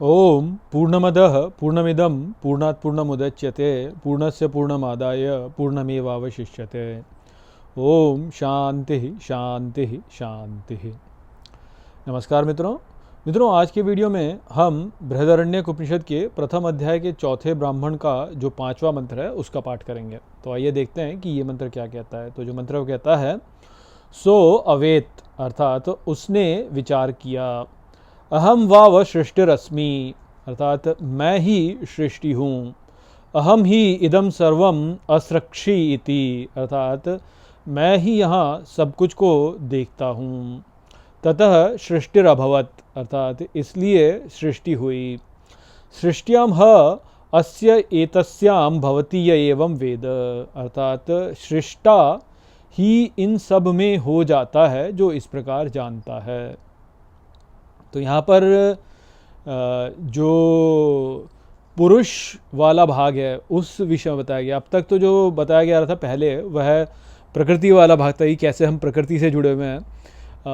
ओम पूर्णमदः पूर्णमिदं पूर्णात् पूर्णमुदच्यते पूर्णस्य पूर्णमादाय पूर्णमेवावशिष्यते। ओम शांति शांति शांति। नमस्कार मित्रों, आज के वीडियो में हम बृहदारण्यक उपनिषद के प्रथम अध्याय के चौथे ब्राह्मण का जो पांचवा मंत्र है उसका पाठ करेंगे। तो आइए देखते हैं कि ये मंत्र क्या कहता है। तो जो मंत्र वो कहता है, सो अवेत अर्थात उसने विचार किया, अहम वाव सृष्टिरस्मि अर्थात मैं ही सृष्टि हूँ, अहम ही इदम सर्वम असृक्षि इति अर्थात मैं ही यहाँ सब कुछ को देखता हूँ, ततः सृष्टिरभवत अर्थात इसलिए सृष्टि हुई, सृष्ट्याम ह अस्य एतस्याम भवति य एवं वेद अर्थात सृष्टा ही इन सब में हो जाता है जो इस प्रकार जानता है। तो यहाँ पर जो पुरुष वाला भाग है उस विषय में बताया गया। अब तक तो जो बताया गया था पहले वह प्रकृति वाला भाग था, कि कैसे हम प्रकृति से जुड़े हुए हैं,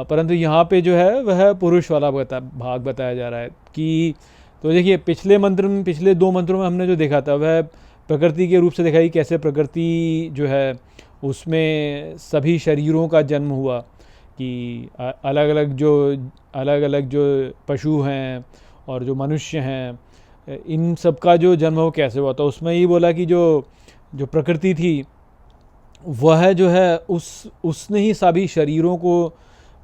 परंतु यहाँ पे जो है वह पुरुष वाला भाग बताया जा रहा है। कि तो देखिए पिछले दो मंत्रों में हमने जो देखा था वह प्रकृति के रूप से देखा कि कैसे प्रकृति जो है उसमें सभी शरीरों का जन्म हुआ, कि अलग अलग जो पशु हैं और जो मनुष्य हैं इन सब का जो जन्म हो कैसे हुआ। तो उसमें ये बोला कि जो प्रकृति थी वह जो है उसने ही सभी शरीरों को,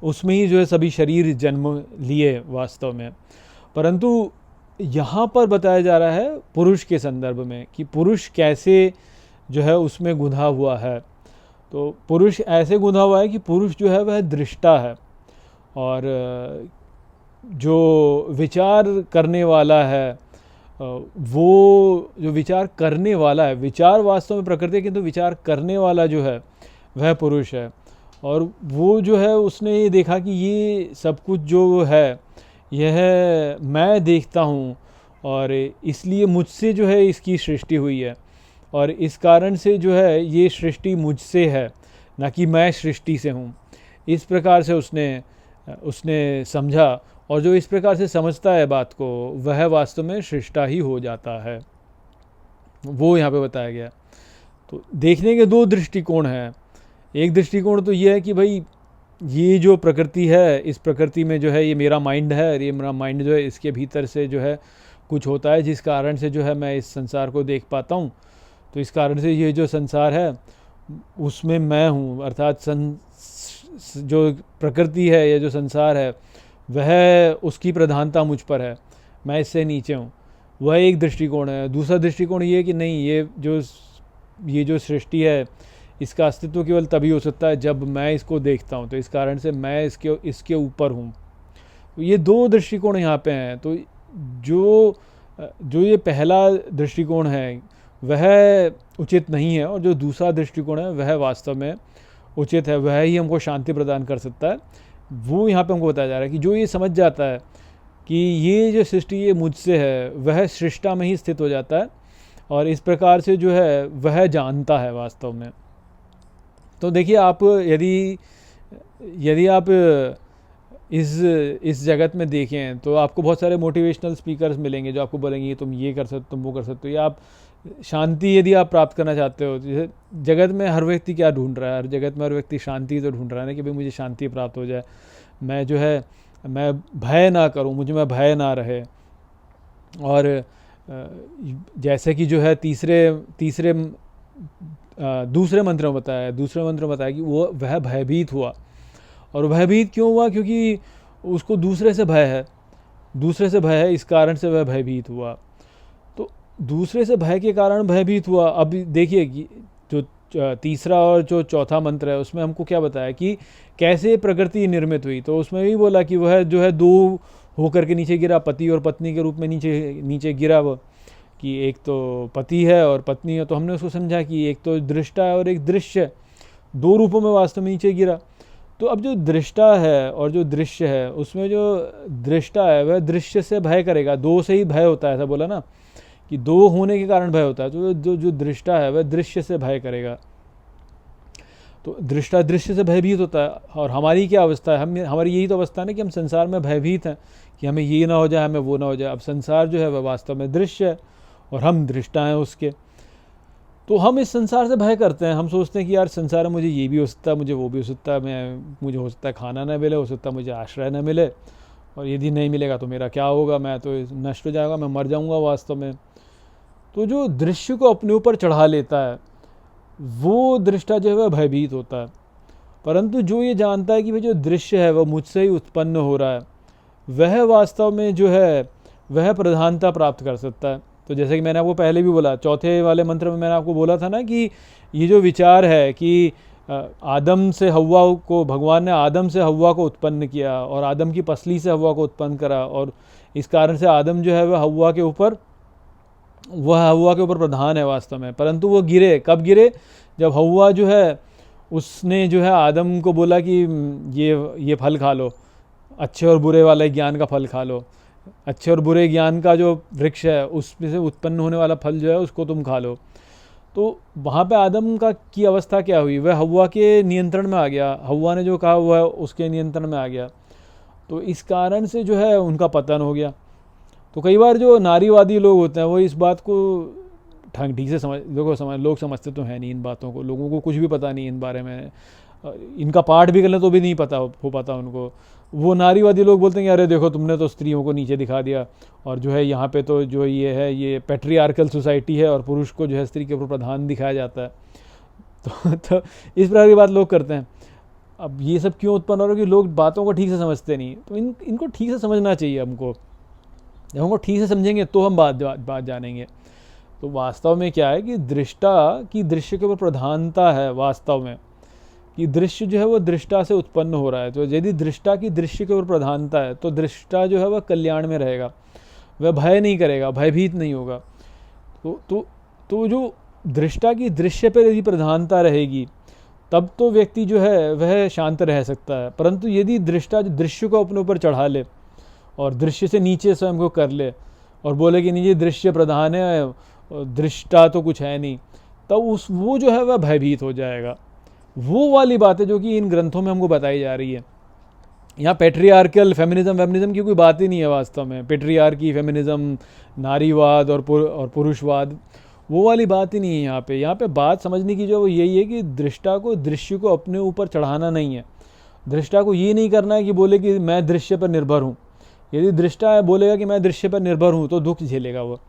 उसमें ही जो है सभी शरीर जन्म लिए वास्तव में। परंतु यहाँ पर बताया जा रहा है पुरुष के संदर्भ में कि पुरुष कैसे जो है उसमें गुंधा हुआ है। तो पुरुष ऐसे गुंधा हुआ है कि पुरुष जो है वह दृष्टा है, और जो विचार करने वाला है वो जो विचार करने वाला है, विचार वास्तव में प्रकृति है किंतु विचार करने वाला जो है वह पुरुष है। और वो जो है उसने ये देखा कि ये सब कुछ जो है यह मैं देखता हूँ, और इसलिए मुझसे जो है इसकी सृष्टि हुई है, और इस कारण से जो है ये सृष्टि मुझसे है, ना कि मैं सृष्टि से हूँ। इस प्रकार से उसने समझा, और जो इस प्रकार से समझता है बात को वह वास्तव में सृष्टा ही हो जाता है, वो यहाँ पे बताया गया। तो देखने के दो दृष्टिकोण हैं। एक दृष्टिकोण तो ये है कि भाई ये जो प्रकृति है इस प्रकृति में जो है ये मेरा माइंड है, और ये मेरा माइंड जो है इसके भीतर से जो है कुछ होता है जिस कारण से जो है मैं इस संसार को देख पाता हूँ। तो इस कारण से ये जो संसार है उसमें मैं हूँ, अर्थात जो प्रकृति है या जो संसार है वह उसकी प्रधानता मुझ पर है, मैं इससे नीचे हूँ। वह एक दृष्टिकोण है। दूसरा दृष्टिकोण ये कि नहीं, ये जो सृष्टि है इसका अस्तित्व केवल तभी हो सकता है जब मैं इसको देखता हूँ, तो इस कारण से मैं इसके ऊपर हूँ। तो ये दो दृष्टिकोण यहाँ पे हैं। तो जो ये पहला दृष्टिकोण है वह उचित नहीं है, और जो दूसरा दृष्टिकोण है वह वास्तव में उचित है, वह ही हमको शांति प्रदान कर सकता है। वो यहाँ पे हमको बताया जा रहा है कि जो ये समझ जाता है कि ये जो सृष्टि ये मुझसे है वह सृष्टा में ही स्थित हो जाता है, और इस प्रकार से जो है वह जानता है वास्तव में। तो देखिए, आप यदि आप इस जगत में देखें तो आपको बहुत सारे मोटिवेशनल स्पीकर्स मिलेंगे जो आपको बोलेंगे तुम ये कर सकते, तुम वो कर सकते हो। या आप शांति यदि आप प्राप्त करना चाहते हो, जैसे जगत में हर व्यक्ति क्या ढूंढ रहा है, हर जगत में हर व्यक्ति शांति तो ढूंढ रहा है ना, कि भाई मुझे शांति प्राप्त हो जाए, मैं जो है मैं भय ना करूं, मुझे में भय ना रहे। और जैसे कि जो है दूसरे मंत्र में बताया कि वह भयभीत हुआ। और भयभीत क्यों हुआ? क्योंकि उसको दूसरे से भय है, इस कारण से वह भयभीत हुआ। तो दूसरे से भय के कारण भयभीत हुआ। अब देखिए कि जो तीसरा और जो चौथा मंत्र है उसमें हमको क्या बताया कि कैसे प्रकृति निर्मित हुई। तो उसमें भी बोला कि वह जो है दो होकर के नीचे गिरा, पति और पत्नी के रूप में नीचे गिरा वो, कि एक तो पति है और पत्नी है। तो हमने उसको समझा कि एक तो दृष्टा है और एक दृश्य, दो रूपों में वास्तव में नीचे गिरा। तो अब जो दृष्टा है और जो दृश्य है उसमें जो दृष्टा है वह दृश्य से भय करेगा, दो से ही भय होता है, ऐसा बोला ना कि दो होने के कारण भय होता है। तो जो दृष्टा है वह दृश्य से भय करेगा। तो दृष्टा दृश्य से भयभीत होता है। और हमारी क्या अवस्था है, हमारी यही तो अवस्था है ना कि हम संसार में भयभीत हैं कि हमें ये ना हो जाए, हमें वो ना हो जाए। अब संसार जो है वह वास्तव में दृश्य है और हम दृष्टा हैं उसके। तो हम इस संसार से भय करते हैं। हम सोचते हैं कि यार संसार में मुझे ये भी हो सकता है, मुझे वो भी हो सकता है, मुझे हो सकता है खाना ना मिले, हो सकता है मुझे आश्रय ना मिले, और यदि नहीं मिलेगा तो मेरा क्या होगा, मैं तो नष्ट हो जाएगा, मैं मर जाऊंगा वास्तव में। तो जो दृश्य को अपने ऊपर चढ़ा लेता है वो दृष्टा जो है वह भयभीत होता है। परंतु जो ये जानता है कि भाई जो दृश्य है वह मुझसे ही उत्पन्न हो रहा है, वह वास्तव में जो है वह प्रधानता प्राप्त कर सकता है। तो जैसे कि मैंने आपको पहले भी बोला, चौथे वाले मंत्र में मैंने आपको बोला था ना कि ये जो विचार है कि आदम से हव्वा को, भगवान ने आदम से हव्वा को उत्पन्न किया और आदम की पसली से हव्वा को उत्पन्न करा, और इस कारण से आदम जो है वह हव्वा के ऊपर प्रधान है वास्तव में। परंतु वो गिरे, कब गिरे? जब हव्वा जो है उसने जो है आदम को बोला कि ये फल खा लो, अच्छे और बुरे वाले ज्ञान का फल खा लो, अच्छे और बुरे ज्ञान का जो वृक्ष है उसमें से उत्पन्न होने वाला फल जो है उसको तुम खा लो। तो वहाँ पे आदम की अवस्था क्या हुई? वह हव्वा के नियंत्रण में आ गया, हव्वा ने जो कहा वह उसके नियंत्रण में आ गया। तो इस कारण से जो है उनका पतन हो गया। तो कई बार जो नारीवादी लोग होते हैं वो इस बात को ठीक से लोग समझते तो हैं नहीं इन बातों को, लोगों को कुछ भी पता नहीं इन बारे में, इनका पाठ भी कर लें तो भी नहीं पता हो पाता उनको। वो नारीवादी लोग बोलते हैं कि अरे देखो तुमने तो स्त्रियों को नीचे दिखा दिया, और जो है यहाँ पे तो जो ये है ये पैट्रियार्कल सोसाइटी है और पुरुष को जो है स्त्री के ऊपर प्रधान दिखाया जाता है। तो इस प्रकार की बात लोग करते हैं। अब ये सब क्यों उत्पन्न हो रहा है? कि लोग बातों को ठीक से समझते नहीं। तो इनको ठीक से समझना चाहिए हमको। जब हमको ठीक से समझेंगे तो हम बात जानेंगे। तो वास्तव में क्या है कि दृष्टा की दृश्य के ऊपर प्रधानता है वास्तव में, कि दृश्य जो है वो दृष्टा से उत्पन्न हो रहा है। तो यदि दृष्टा की दृश्य के ऊपर प्रधानता है तो दृष्टा जो है वह कल्याण में रहेगा, वह भय नहीं करेगा, भयभीत नहीं होगा। तो जो दृष्टा की दृश्य पर यदि प्रधानता रहेगी तब तो व्यक्ति जो है वह शांत रह सकता है। परंतु यदि दृष्टा जो दृश्य को अपने ऊपर चढ़ा ले और दृश्य से नीचे स्वयं को कर ले और बोले कि नहीं ये दृश्य प्रधान है, दृष्टा तो कुछ है नहीं, तब वो जो है वह भयभीत हो जाएगा। वो वाली बात है जो कि इन ग्रंथों में हमको बताई जा रही है। यहाँ पेट्रियार्कल फेमिनिज्म की कोई बात ही नहीं है वास्तव में। पेट्रियार्की, फेमिनिज्म, नारीवाद और पुरुषवाद, वो वाली बात ही नहीं है यहाँ पे बात समझने की जो वो यही है कि दृष्टा को दृश्य को अपने ऊपर चढ़ाना नहीं है। दृष्टा को ये नहीं करना है कि बोले कि मैं दृश्य पर निर्भर हूँ। यदि दृष्टा बोलेगा कि मैं दृश्य पर निर्भर हूँ तो दुख झेलेगा, वो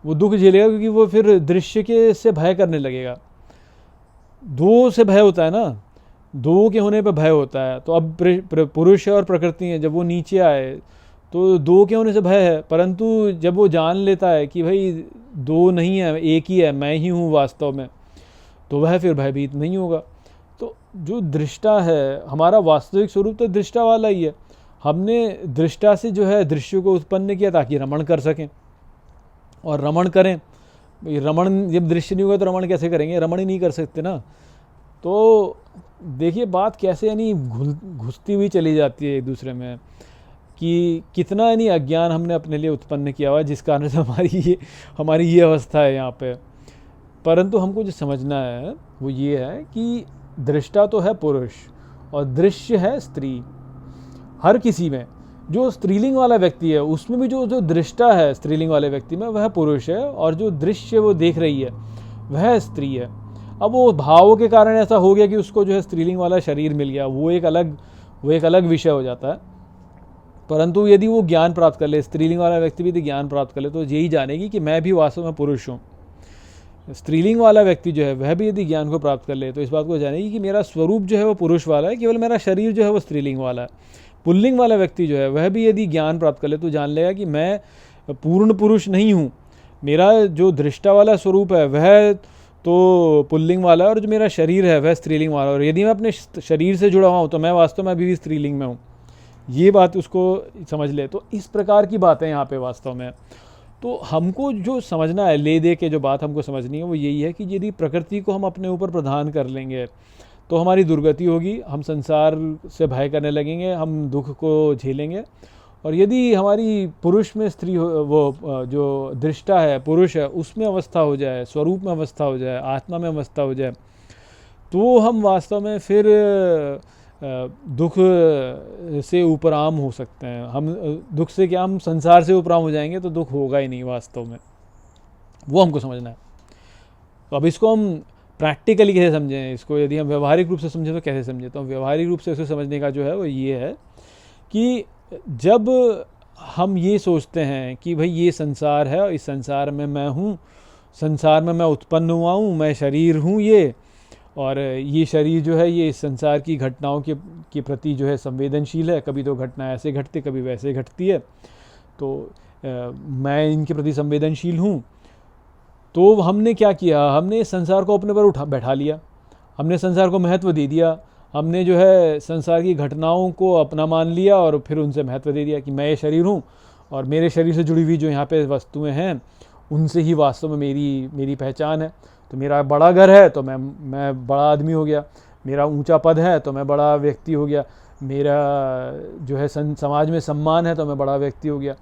दुख झेलेगा, क्योंकि वो फिर दृश्य के से भय करने लगेगा। दो से भय होता है ना, दो के होने पर भय होता है। तो अब पुरुष है और प्रकृति है, जब वो नीचे आए तो दो के होने से भय है। परंतु जब वो जान लेता है कि भाई दो नहीं है, एक ही है, मैं ही हूँ वास्तव में, तो वह फिर भयभीत नहीं होगा। तो जो दृष्टा है, हमारा वास्तविक स्वरूप तो दृष्टा वाला ही है। हमने दृष्टा से जो है दृश्य को उत्पन्न किया ताकि रमण कर सकें, और रमण करें। रमण जब दृश्य नहीं होगा तो रमण कैसे करेंगे? रमण ही नहीं कर सकते ना। तो देखिए बात कैसे यानी घुसती हुई चली जाती है एक दूसरे में, कि कितना यानी अज्ञान हमने अपने लिए उत्पन्न किया हुआ है, जिस कारण से हमारी ये अवस्था है यहाँ पे। परंतु हमको जो समझना है वो ये है कि दृष्टा तो है पुरुष और दृश्य है स्त्री। हर किसी में जो स्त्रीलिंग वाला व्यक्ति है उसमें भी जो दृष्टा है स्त्रीलिंग वाले व्यक्ति में वह पुरुष है, और जो दृश्य वो देख रही है वह स्त्री है। अब वो भावों के कारण ऐसा हो गया कि उसको जो है स्त्रीलिंग वाला शरीर मिल गया, वो एक अलग विषय हो जाता है। परंतु यदि वो ज्ञान प्राप्त कर ले, स्त्रीलिंग वाला व्यक्ति भी यदि ज्ञान प्राप्त कर ले, तो यही जानेगी कि मैं भी वास्तव में पुरुष हूँ। स्त्रीलिंग वाला व्यक्ति जो है वह भी यदि ज्ञान को प्राप्त कर ले तो इस बात को जानेगी कि मेरा स्वरूप जो है वो पुरुष वाला है, केवल मेरा शरीर जो है वो स्त्रीलिंग वाला है। पुल्लिंग वाला व्यक्ति जो है वह भी यदि ज्ञान प्राप्त कर ले तो जान लेगा कि मैं पूर्ण पुरुष नहीं हूँ, मेरा जो दृष्टा वाला स्वरूप है वह तो पुल्लिंग वाला है, और जो मेरा शरीर है वह स्त्रीलिंग वाला है। और यदि मैं अपने शरीर से जुड़ा हुआ हूँ तो मैं वास्तव में अभी भी स्त्रीलिंग में हूँ। ये बात उसको समझ ले। तो इस प्रकार की बात है यहाँ पे वास्तव में। तो हमको जो समझना है, ले दे के जो बात हमको समझनी है वो यही है कि यदि प्रकृति को हम अपने ऊपर प्रधान कर लेंगे तो हमारी दुर्गति होगी, हम संसार से भय करने लगेंगे, हम दुख को झेलेंगे। और यदि हमारी पुरुष में स्त्री वो जो दृष्टा है पुरुष है उसमें अवस्था हो जाए, स्वरूप में अवस्था हो जाए, आत्मा में अवस्था हो जाए, तो हम वास्तव में फिर दुख से उपराम हो सकते हैं। हम दुख से क्या, हम संसार से उपराम हो जाएंगे तो दुख होगा ही नहीं वास्तव में, वो हमको समझना है। तो अब इसको हम प्रैक्टिकली कैसे समझें, इसको यदि हम व्यवहारिक रूप से समझें तो कैसे समझें? तो व्यवहारिक रूप से उसे समझने का जो है वो ये है कि जब हम ये सोचते हैं कि भाई ये संसार है और इस संसार में मैं हूँ, संसार में मैं उत्पन्न हुआ हूँ, मैं शरीर हूँ ये, और ये शरीर जो है ये इस संसार की घटनाओं के प्रति जो है संवेदनशील है, कभी तो घटना ऐसे घटती कभी वैसे घटती है, तो मैं इनके प्रति संवेदनशील हूँ। तो हमने क्या किया, हमने इस संसार को अपने पर बैठा लिया, हमने संसार को महत्व दे दिया, हमने जो है संसार की घटनाओं को अपना मान लिया और फिर उनसे महत्व दे दिया कि मैं ये शरीर हूँ और मेरे शरीर से जुड़ी हुई जो यहाँ पे वस्तुएं हैं उनसे ही वास्तव में मेरी पहचान है। तो मेरा बड़ा घर है तो मैं बड़ा आदमी हो गया, मेरा ऊंचा पद है तो मैं बड़ा व्यक्ति हो गया, मेरा जो है समाज में सम्मान है तो मैं बड़ा व्यक्ति हो गया।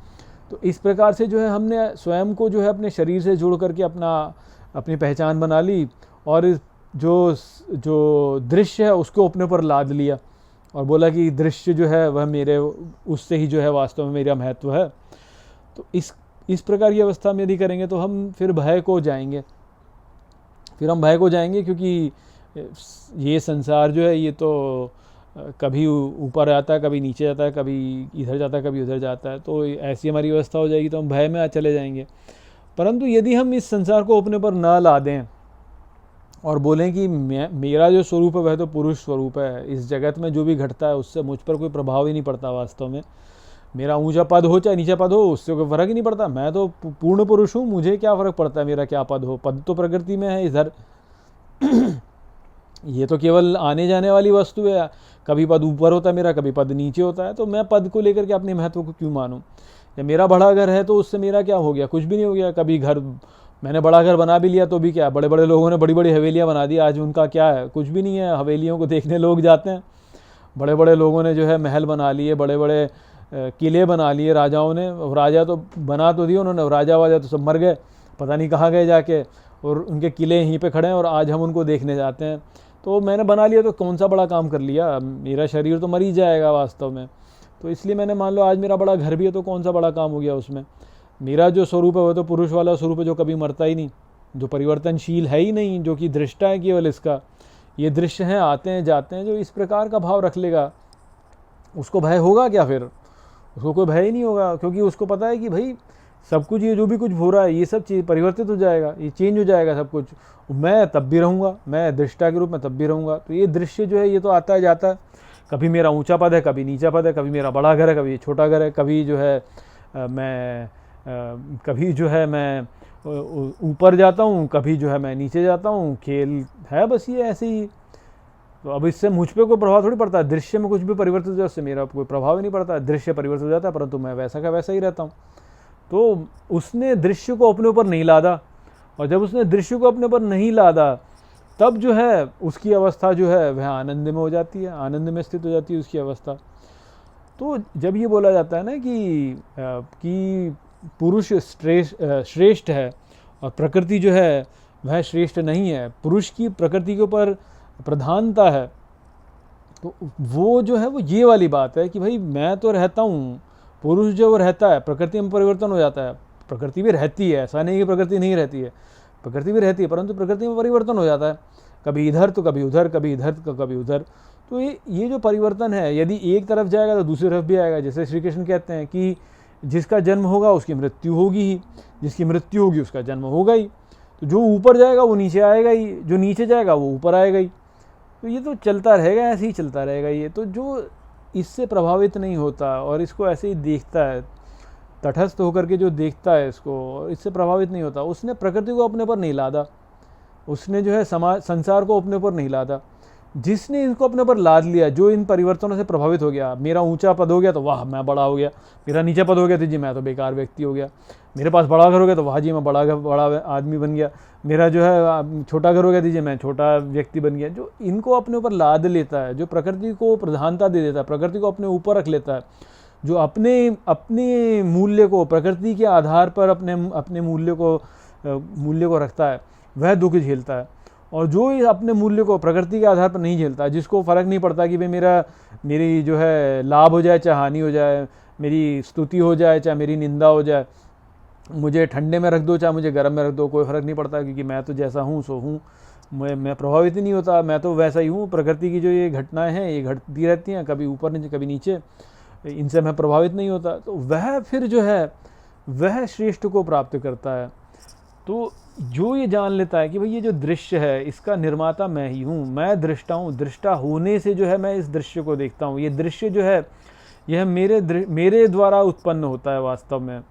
तो इस प्रकार से जो है हमने स्वयं को जो है अपने शरीर से जोड़ करके अपनी पहचान बना ली और जो दृश्य है उसको अपने पर लाद लिया और बोला कि दृश्य जो है वह मेरे, उससे ही जो है वास्तव में मेरा महत्व है। तो इस प्रकार की अवस्था में यदि करेंगे तो हम फिर भय को जाएंगे, क्योंकि ये संसार जो है ये तो कभी ऊपर आता है, कभी नीचे जाता है, कभी इधर जाता है, कभी उधर जाता है। तो ऐसी हमारी अवस्था हो जाएगी तो हम भय में चले जाएंगे। परंतु यदि हम इस संसार को अपने पर न ला दें और बोलें कि मेरा जो स्वरूप है वह तो पुरुष स्वरूप है, इस जगत में जो भी घटता है उससे मुझ पर कोई प्रभाव ही नहीं पड़ता वास्तव में, मेरा ऊंचा पद हो चाहे नीचा पद हो उससे कोई फ़र्क ही नहीं पड़ता, मैं तो पूर्ण पुरुष हूँ, मुझे क्या फ़र्क पड़ता है मेरा क्या पद हो, पद तो प्रकृति में है इधर ये तो केवल आने जाने वाली वस्तु है, कभी पद ऊपर होता है मेरा, कभी पद नीचे होता है, तो मैं पद को लेकर के अपने महत्व को क्यों मानूं? या मेरा बड़ा घर है तो उससे मेरा क्या हो गया, कुछ भी नहीं हो गया। कभी घर मैंने बड़ा घर बना भी लिया तो भी क्या, बड़े बड़े लोगों ने बड़ी बड़ी हवेलियाँ बना दी, आज उनका क्या है, कुछ भी नहीं है। हवेलियों को देखने लोग जाते हैं, बड़े बड़े लोगों ने जो है महल बना लिए, बड़े बड़े किले बना लिए राजाओं ने, राजा तो बना तो दिए उन्होंने, राजा वाजा तो सब मर गए, पता नहीं कहाँ गए जाके, और उनके किले यहीं पे खड़े हैं और आज हम उनको देखने जाते हैं। तो मैंने बना लिया तो कौन सा बड़ा काम कर लिया, मेरा शरीर तो मर ही जाएगा वास्तव में। तो इसलिए मैंने मान लो आज मेरा बड़ा घर भी है तो कौन सा बड़ा काम हो गया उसमें। मेरा जो स्वरूप है वो तो पुरुष वाला स्वरूप है जो कभी मरता ही नहीं, जो परिवर्तनशील है ही नहीं, जो कि दृष्टा है केवल इसका, ये दृश्य हैं, आते हैं जाते हैं। जो इस प्रकार का भाव रख लेगा उसको भय होगा क्या? फिर उसको कोई भय ही नहीं होगा, क्योंकि उसको पता है कि भाई सब कुछ ये जो भी कुछ हो रहा है ये सब चीज़ परिवर्तित हो जाएगा, ये चेंज हो जाएगा सब कुछ, मैं तब भी रहूँगा, मैं दृष्टा के रूप में तब भी रहूँगा। तो ये दृश्य जो है ये तो आता है जाता है, कभी मेरा ऊंचा पद है, कभी नीचा पद है, कभी मेरा बड़ा घर है, कभी छोटा घर है, कभी जो है कभी जो है मैं ऊपर जाता हूँ, कभी जो है मैं नीचे जाता हूँ, खेल है बस ये ऐसे ही। तो अब इससे मुझ पर कोई प्रभाव थोड़ी पड़ता है, दृश्य में कुछ भी परिवर्तित हो जाए उससे मेरा कोई प्रभाव ही नहीं पड़ता, दृश्य परिवर्तित हो जाता है परंतु मैं वैसा का वैसा ही रहता हूँ। तो उसने दृश्य को अपने ऊपर नहीं लादा, और जब उसने दृश्य को अपने ऊपर नहीं लादा तब जो है उसकी अवस्था जो है वह आनंद में हो जाती है, आनंद में स्थित हो जाती है उसकी अवस्था। तो जब ये बोला जाता है ना कि पुरुष श्रेष्ठ है और प्रकृति जो है वह श्रेष्ठ नहीं है, पुरुष की प्रकृति के ऊपर प्रधानता है, तो वो जो है वो ये वाली बात है कि भाई मैं तो रहता हूँ, पुरुष जो वो रहता है, प्रकृति में परिवर्तन हो जाता है, प्रकृति भी रहती है, ऐसा नहीं कि प्रकृति नहीं रहती है, प्रकृति भी रहती है परंतु प्रकृति में परिवर्तन हो जाता है, कभी इधर तो कभी उधर, कभी इधर तो कभी उधर। तो ये जो परिवर्तन है यदि एक तरफ जाएगा तो दूसरी तरफ भी आएगा। जैसे श्री कृष्ण कहते हैं कि जिसका जन्म होगा उसकी मृत्यु होगी ही, जिसकी मृत्यु होगी उसका जन्म होगा ही। तो जो ऊपर जाएगा वो नीचे आएगा ही, जो नीचे जाएगा वो ऊपर आएगा ही। तो ये तो चलता रहेगा, ऐसे ही चलता रहेगा। ये तो जो इससे प्रभावित नहीं होता और इसको ऐसे ही देखता है, तटस्थ होकर के जो देखता है इसको और इससे प्रभावित नहीं होता, उसने प्रकृति को अपने पर नहीं लादा, उसने जो है संसार को अपने पर नहीं लादा। जिसने इनको अपने पर लाद लिया, जो इन परिवर्तनों से प्रभावित हो गया, मेरा ऊंचा पद हो गया तो वाह मैं बड़ा हो गया, मेरा नीचा पद हो गया तो जी मैं तो बेकार व्यक्ति हो गया, मेरे पास बड़ा घर हो गया तो वाह जी मैं बड़ा आदमी बन गया, मेरा जो है छोटा घर हो गया दीजिए मैं छोटा व्यक्ति बन गया। जो इनको अपने ऊपर लाद लेता है, जो प्रकृति को प्रधानता दे देता है, प्रकृति को अपने ऊपर रख लेता है, जो अपने मूल्य को प्रकृति के आधार पर अपने मूल्य को रखता है, वह दुख झेलता है। और जो अपने मूल्य को प्रकृति के आधार पर नहीं झेलता, जिसको फ़र्क नहीं पड़ता कि भाई मेरी जो है लाभ हो जाए चाहे हानि हो जाए, मेरी स्तुति हो जाए चाहे मेरी निंदा हो जाए, मुझे ठंडे में रख दो चाहे मुझे गर्म में रख दो, कोई फ़र्क नहीं पड़ता, क्योंकि मैं तो जैसा हूँ सो हूँ, मैं प्रभावित ही नहीं होता, मैं तो वैसा ही हूँ। प्रकृति की जो ये घटनाएं हैं ये घटती रहती हैं, कभी ऊपर नीचे कभी नीचे, इनसे मैं प्रभावित नहीं होता। तो वह फिर जो है वह श्रेष्ठ को प्राप्त करता है। तो जो ये जान लेता है कि भाई ये जो दृश्य है इसका निर्माता मैं ही हूँ, मैं दृष्टा हूँ, दृष्टा होने से जो है मैं इस दृश्य को देखता हूँ, ये दृश्य जो है यह मेरे द्वारा उत्पन्न होता है। वास्तव में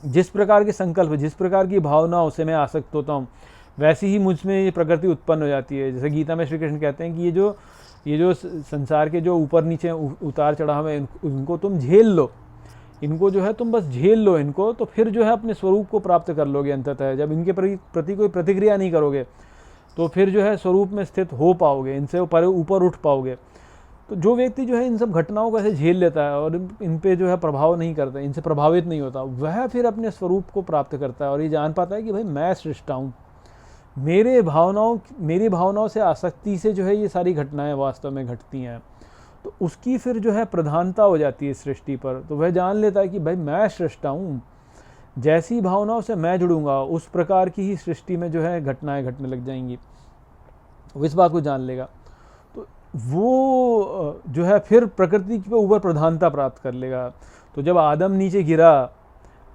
जिस प्रकार के संकल्प, जिस प्रकार की भावनाओं से मैं आसक्त होता हूँ, वैसी ही मुझ में ये प्रकृति उत्पन्न हो जाती है। जैसे गीता में श्री कृष्ण कहते हैं कि ये जो संसार के जो ऊपर नीचे उतार चढ़ाव है उनको तुम झेल लो, इनको जो है तुम बस झेल लो इनको, तो फिर जो है अपने स्वरूप को प्राप्त कर लोगे अंततः। जब इनके प्रति कोई प्रतिक्रिया नहीं करोगे तो फिर जो है स्वरूप में स्थित हो पाओगे, इनसे ऊपर उठ पाओगे। तो जो व्यक्ति जो है इन सब घटनाओं को ऐसे झेल लेता है और इन पे जो है प्रभाव नहीं करता, इनसे प्रभावित नहीं होता, वह फिर अपने स्वरूप को प्राप्त करता है और ये जान पाता है कि भाई मैं सृष्टा हूँ, मेरी भावनाओं से आसक्ति से जो है ये सारी घटनाएं वास्तव में घटती हैं। तो उसकी फिर जो है प्रधानता हो जाती है सृष्टि पर। तो वह जान लेता है कि भाई मैं सृष्टा हूँ, जैसी भावनाओं से मैं जुड़ूंगा उस प्रकार की ही सृष्टि में जो है घटनाएं घटने लग जाएंगी। वो इस बात को जान लेगा तो वो जो है फिर प्रकृति के ऊपर प्रधानता प्राप्त कर लेगा। तो जब आदम नीचे गिरा,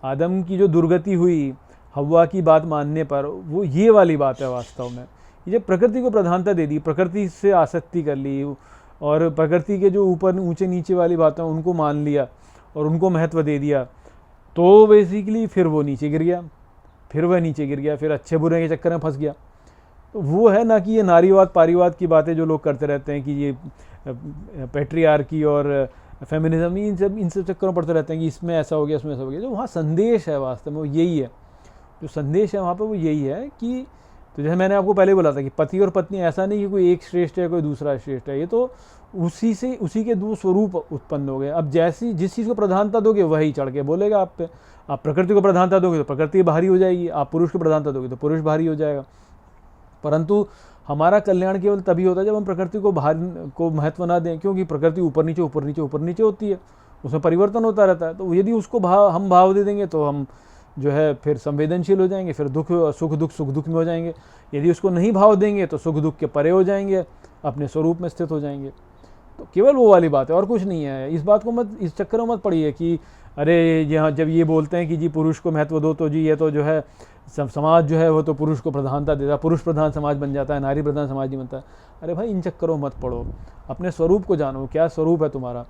आदम की जो दुर्गति हुई हव्वा की बात मानने पर, वो ये वाली बात है वास्तव में। ये जब प्रकृति को प्रधानता दे दी, प्रकृति से आसक्ति कर ली और प्रकृति के जो ऊपर ऊंचे नीचे वाली बातें उनको मान लिया और उनको महत्व दे दिया, तो बेसिकली फिर वो नीचे गिर गया, फिर अच्छे बुरे के चक्कर में फंस गया। तो वो है ना कि ये नारीवाद पारीवाद की बातें जो लोग करते रहते हैं कि ये पैट्रियार्की और फेमिनिज्म, इन सब चक्करों में पड़ते रहते हैं कि इसमें ऐसा हो गया उसमें ऐसा हो गया। जो वहाँ संदेश है वास्तव में वो यही है, जो संदेश है वहाँ पर वो यही है कि, तो जैसे मैंने आपको पहले बोला था कि पति और पत्नी ऐसा नहीं कि कोई एक श्रेष्ठ है कोई दूसरा श्रेष्ठ है, ये तो उसी के दो स्वरूप उत्पन्न हो गए। अब जिस चीज़ को प्रधानता दोगे वही चढ़ के बोलेगा आप पे। आप प्रकृति को प्रधानता दोगे तो प्रकृति भारी हो जाएगी, आप पुरुष को प्रधानता दोगे तो पुरुष भारी हो जाएगा। परंतु हमारा कल्याण केवल तभी होता है जब हम प्रकृति को महत्व ना दें, क्योंकि प्रकृति ऊपर नीचे होती है, उसमें परिवर्तन होता रहता है। तो यदि उसको हम भाव दे देंगे तो हम जो है फिर संवेदनशील हो जाएंगे, फिर सुख दुख में हो जाएंगे। यदि उसको नहीं भाव देंगे तो सुख दुख के परे हो जाएंगे, अपने स्वरूप में स्थित हो जाएंगे। तो केवल वो वाली बात है और कुछ नहीं है। इस बात को इस चक्कर में मत पड़िए कि अरे यहाँ जब ये बोलते हैं कि जी पुरुष को महत्व दो तो जी ये तो जो है समाज जो है वो तो पुरुष को प्रधानता देता है, पुरुष प्रधान समाज बन जाता है, नारी प्रधान समाज नहीं बनता। अरे भाई इन चक्करों मत पड़ो, अपने स्वरूप को जानो, क्या स्वरूप है तुम्हारा।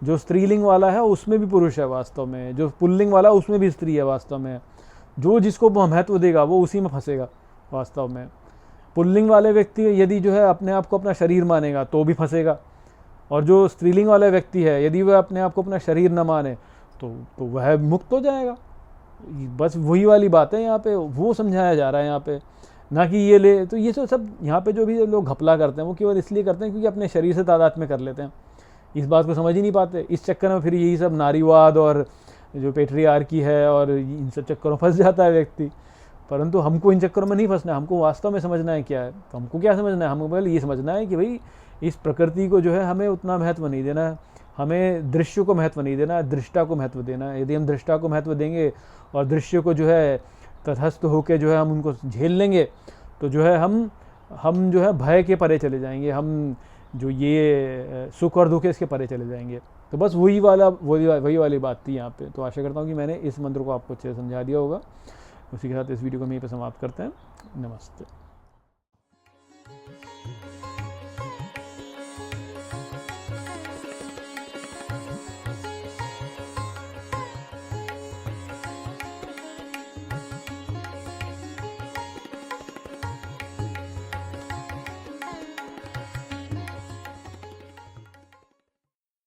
जो स्त्रीलिंग वाला है उसमें भी पुरुष है वास्तव में, जो पुल्लिंग वाला है उसमें भी स्त्री है वास्तव में। जो जिसको महत्व देगा वो उसी में फंसेगा वास्तव में। पुल्लिंग वाले व्यक्ति यदि जो है अपने आप को अपना शरीर मानेगा तो भी फंसेगा, और जो स्त्रीलिंग वाला व्यक्ति है यदि वह अपने आप को अपना शरीर न माने तो वह मुक्त हो जाएगा। बस वही वाली बात है यहाँ पे, वो समझाया जा रहा है यहाँ पे, ना कि ये ले। तो ये तो सब यहाँ पे जो भी लोग घपला करते हैं वो केवल इसलिए करते हैं क्योंकि अपने शरीर से तादाद में कर लेते हैं, इस बात को समझ ही नहीं पाते। इस चक्कर में फिर यही सब नारीवाद और जो पेट्रियार्की है और इन सब चक्करों में फंस जाता है व्यक्ति। परंतु हमको इन चक्करों में नहीं फंसना है, हमको वास्तव में समझना है क्या है। तो हमको क्या समझना है, हमको पहले ये समझना है कि भाई इस प्रकृति को जो है हमें उतना महत्व नहीं देना है, हमें दृश्य को महत्व नहीं देना है, दृष्टा को महत्व देना है। यदि हम दृष्टा को महत्व देंगे और दृश्य को जो है तटस्थ होकर जो है हम उनको झेल लेंगे तो जो है हम जो है भय के परे चले जाएंगे, हम जो ये सुख और दुख है इसके परे चले जाएंगे। तो बस वही वाली बात थी यहाँ पे। तो आशा करता हूँ कि मैंने इस मंत्र को आपको अच्छे से समझा दिया होगा। उसी के साथ इस वीडियो को यहीं पे समाप्त करते हैं। नमस्ते।